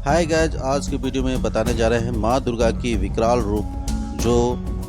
Hi guys, आज की video में बताने जा रहे हैं माँ दुर्गा की विकराल रूप जो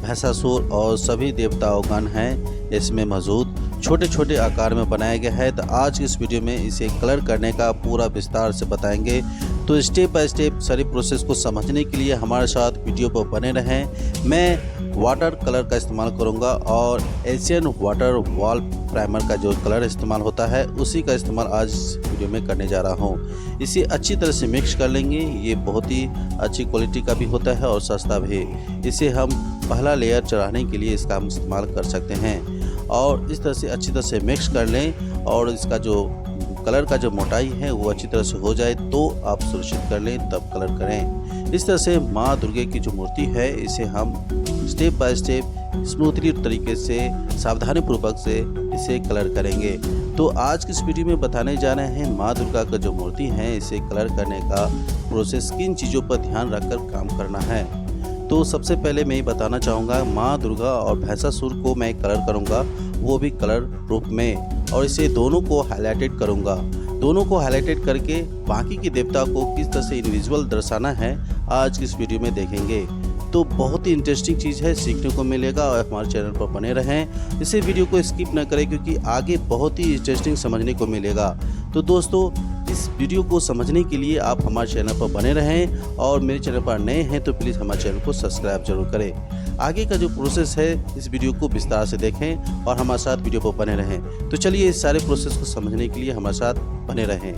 भैंसासुर और सभी देवताओं हैं इसमें मौजूद छोटे छोटे आकार में बनाया गया है। तो आज की इस वीडियो में इसे कलर करने का पूरा विस्तार से बताएंगे। तो स्टेप बाय स्टेप सारी प्रोसेस को समझने के लिए हमारे साथ वीडियो पर बने रहें। मैं वाटर कलर का इस्तेमाल करूंगा और एशियन वाटर वॉल प्राइमर का जो कलर इस्तेमाल होता है उसी का इस्तेमाल आज वीडियो में करने जा रहा हूं। इसे अच्छी तरह से मिक्स कर लेंगे। ये बहुत ही अच्छी क्वालिटी का भी होता है और सस्ता भी। इसे हम पहला लेयर चढ़ाने के लिए इसका हम इस्तेमाल कर सकते हैं और इस तरह से अच्छी तरह से मिक्स कर लें और इसका जो कलर का जो मोटाई है वो अच्छी तरह से हो जाए तो आप सुनिश्चित कर लें, तब कलर करें। इस तरह से माँ दुर्गा की जो मूर्ति है इसे हम स्टेप बाय स्टेप स्मूथली तरीके से सावधानी पूर्वक से इसे कलर करेंगे। तो आज की इस वीडियो में बताने जा रहे हैं माँ दुर्गा का जो मूर्ति है इसे कलर करने का प्रोसेस, किन चीज़ों पर ध्यान रखकर काम करना है। तो सबसे पहले मैं ये बताना चाहूँगा, माँ दुर्गा और भैंसासुर को मैं कलर करूँगा, वो भी कलर रूप में, और इसे दोनों को हाईलाइटेड करूँगा। दोनों को हाईलाइटेड करके बाकी के देवता को किस तरह से इंडिविजुअल दर्शाना है आज की इस वीडियो में देखेंगे। तो बहुत ही इंटरेस्टिंग चीज़ है, सीखने को मिलेगा और हमारे चैनल पर बने रहें। इसे वीडियो को स्किप न करें क्योंकि आगे बहुत ही इंटरेस्टिंग समझने को मिलेगा। तो दोस्तों, इस वीडियो को समझने के लिए आप हमारे चैनल पर बने रहें और मेरे चैनल पर नए हैं तो प्लीज़ हमारे चैनल को सब्सक्राइब जरूर करें। आगे का जो प्रोसेस है इस वीडियो को विस्तार से देखें और हमारे साथ वीडियो पर बने रहें। तो चलिए इस सारे प्रोसेस को समझने के लिए हमारे साथ बने रहें।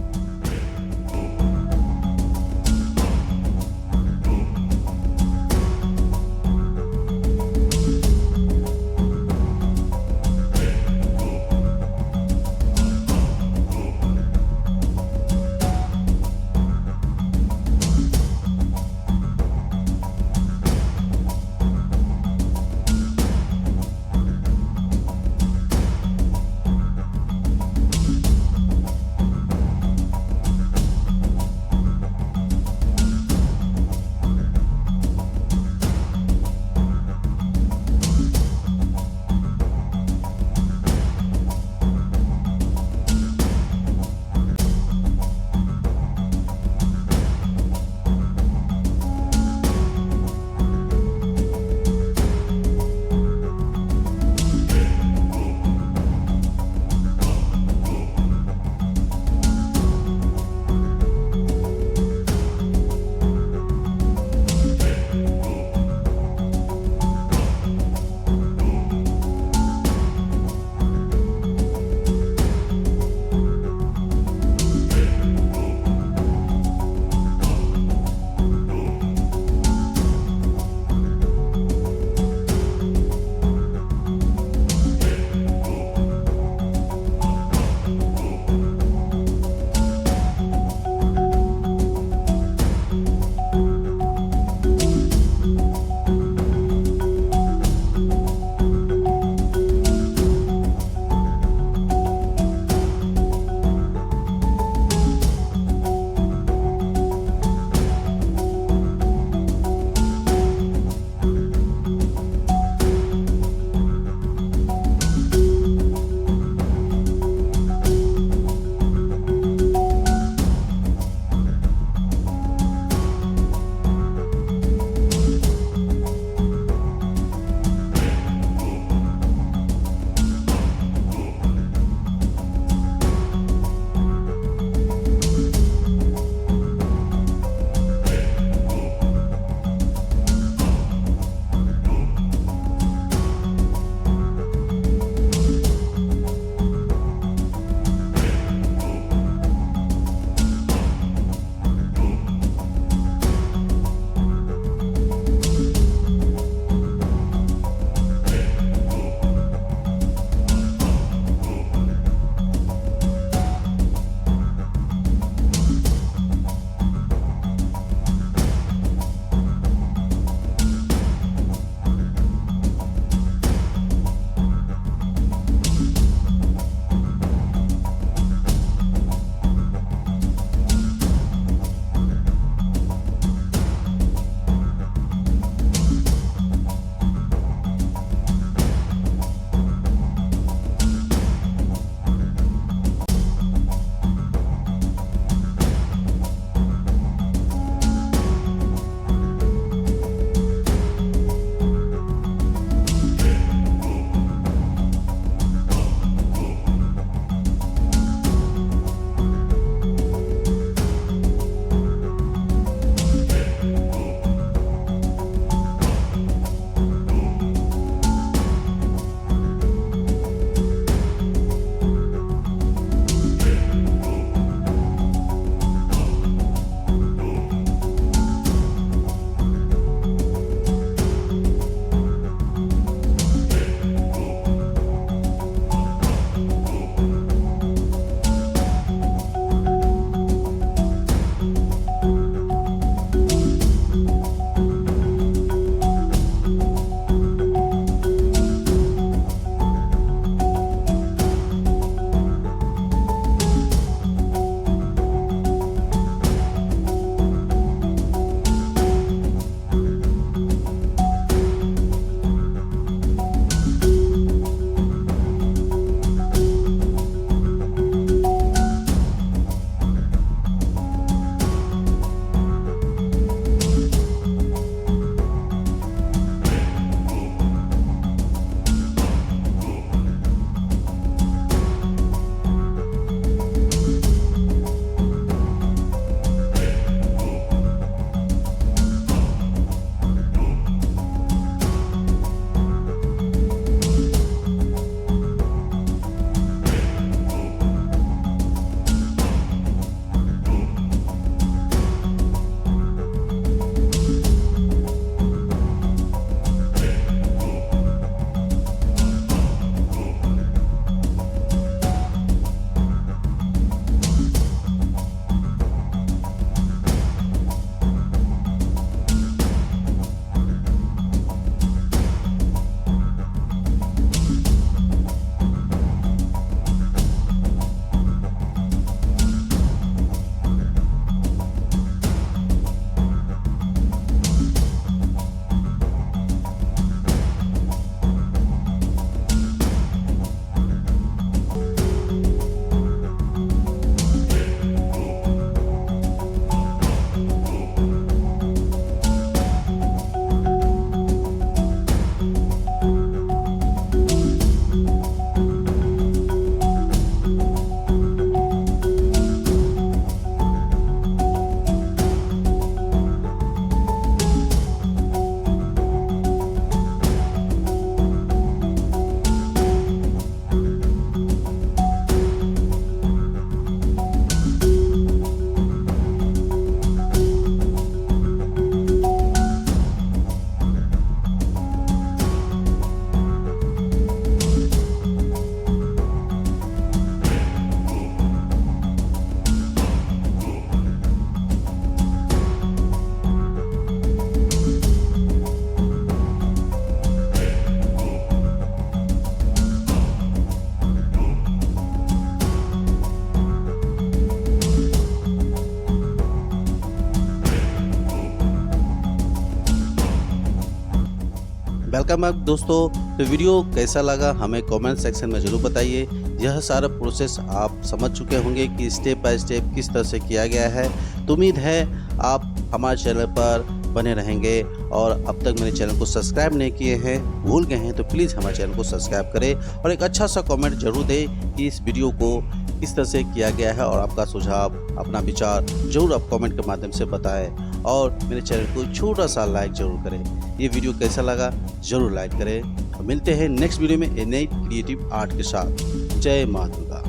वेलकम बैक दोस्तों। तो वीडियो कैसा लगा हमें कमेंट सेक्शन में ज़रूर बताइए। यह सारा प्रोसेस आप समझ चुके होंगे कि स्टेप बाय स्टेप किस तरह से किया गया है। तो उम्मीद है आप हमारे चैनल पर बने रहेंगे और अब तक मेरे चैनल को सब्सक्राइब नहीं किए हैं, भूल गए हैं, तो प्लीज़ हमारे चैनल को सब्सक्राइब करें और एक अच्छा सा कमेंट जरूर दें कि इस वीडियो को किस तरह से किया गया है और आपका सुझाव, अपना विचार जरूर आप कमेंट के माध्यम से बताएं और मेरे चैनल को छोटा सा लाइक जरूर करें। ये वीडियो कैसा लगा जरूर लाइक करें और मिलते हैं नेक्स्ट वीडियो में एक नई क्रिएटिव आर्ट के साथ। जय माँ दुर्गा।